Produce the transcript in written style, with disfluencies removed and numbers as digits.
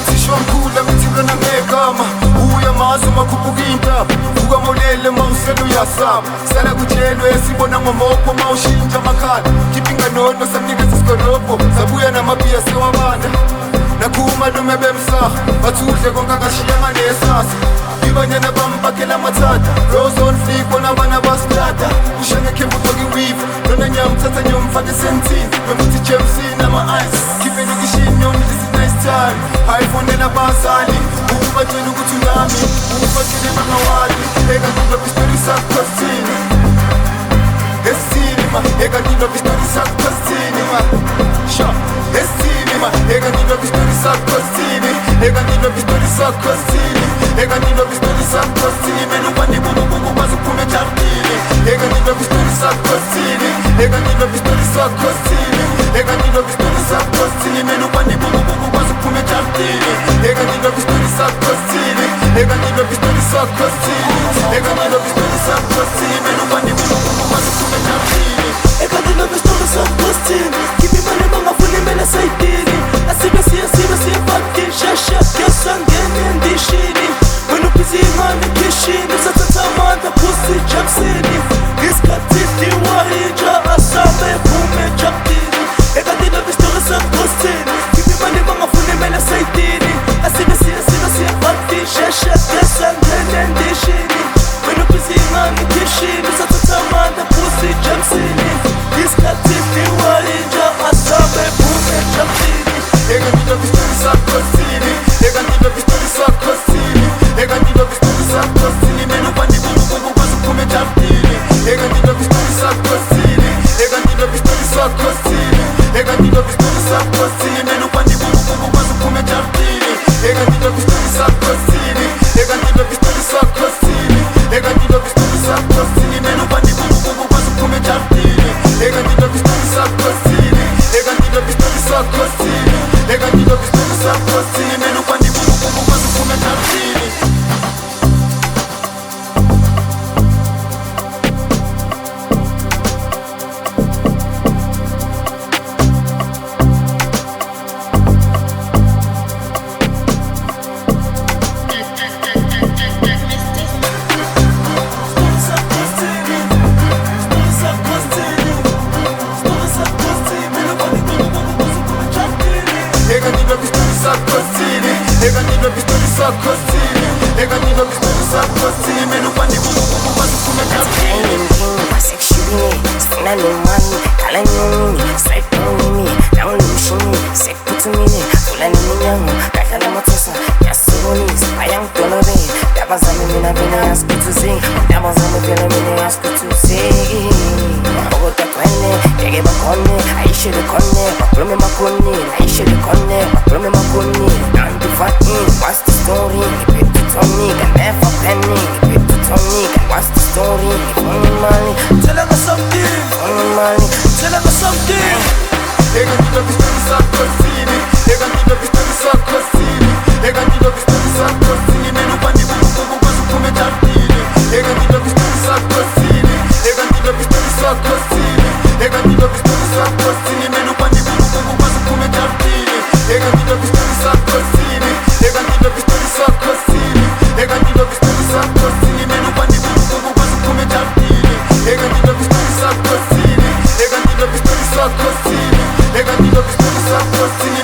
Thisho mkhulu ngithibona ngegama uyamazi makhuphuka indaba vuka molele mawusela uyasaba sala kutshelwe sibona ngomopho mawushintsha amakhala khipha inganono samnikeza isigolobho sabuya namabhiya sewabanda nakhuma lume bemsaha bathi udle konke akashiyanga nesasa ibanyana bambakhela amathatha rose on fleek bona bana basilada ushenge khembu toki weave lona nyamthatha nyomfake sentini bemuthi Jamesini ama-ice khipheni kishini yomlisi nice time hayifonela abazali ukubatshela ukuthi unami ukubatshele bangawali ekantilo pistori sakukhosini esini ma ekantilo pistori sakukhosini ma sha esini ma ekantilo pistori sakukhosini ekantilo pistori sakukhosini ekantilo pistori sakukhosini mena ubanibububuku bazi uphume ejardini ekantilo pistori sakukhosini ekantilo pistori sakukhosini ekantilo pistori sakukhosini mena ubanibububuku bazi uphume ejardini ekantilo pistori sakukhosini ekantilo pistori sakukhosini ekantilo pistori sakukhosini mena ubanibububuku bazi uphume ejardini ekantilo pistori sakukhosini khipha imali bangafuni imele sayidini asibe siye fakini shasha kesa ngene endishini wena uphiza imali ekhishini sathatha amandla phusi Jamesini isikhathi diwayinja asabe phume ejardini ekantilo pistori sakukhosini khipha imali bangafuni imele sayidini asibe siye fakini shasha kesa ngene endishini wena uphiza imali ekhishini sathatha amandla phusi Jamesini isikhathi diwayinja asabe phume ejardini ekantilo pistori sakukhosini ekantilo pistori sakukhosini ekantilo pistori sakukhosini mena ubanibububuku bazi uphume ejardini ekantilo pistori sakukhosini ekantilo pistori sakukhosini ekantilo pistori sakukhosini mena ubanibububuku bazi uphume ejardini ekantilo pistori sakukhosini ekantilo pistori sakukhosini ekantilo pistori sakukhosini mena ubanibububuku bazi uphume ejardini ekantilo pistori sakukhosini ekantilo pistori sakukhosini ekantilo pistori sakukhosini mena ubanibububuku bazi uphume ejardini ekantilo pistori sakukhosini ekantilo pistori sakukhosini ekantilo pistori sakukhosini mena ubanibububuku bazi uphume ejardini Sinanemani, kala nyoni, sayidonini, nawunemshini, sekuphuthumile, vula neminyango, kahla namathosa, yasibonisa, bayangidolobela, ndaba zami mina vele yasikhuthuzeki, ndaba zami vele mina yasikhuthuzeki. Mabokoda gwene, ngeke bakhone, ayishele khone, bakhulume emakhoneni, ayishele khone, bakhulume emakhoneni, nandivaini, what's the story, ngiphethe Tony, can never panic, ngiphethe Tony, can what's the story, ngifuna imali, tell us something money. tell us something ekantilo pistori sakukhosini ekantilo pistori sakukhosini ekantilo pistori sakukhosini mena ubanibububuku bazi uphume ejardini ekantilo pistori sakukhosini ekantilo pistori sakukhosini ekantilo pistori sakukhosini mena ubanibububuku bazi uphume ejardini ekantilo pistori sakukhosini ekantilo pistori sakukhosini ekantilo pistori sakukhosini mena ubanibububuku bazi uphume ejardini ekantilo pistori sakukhosini ekantilo pistori sakukhosini ekantilo pistori sakukhosini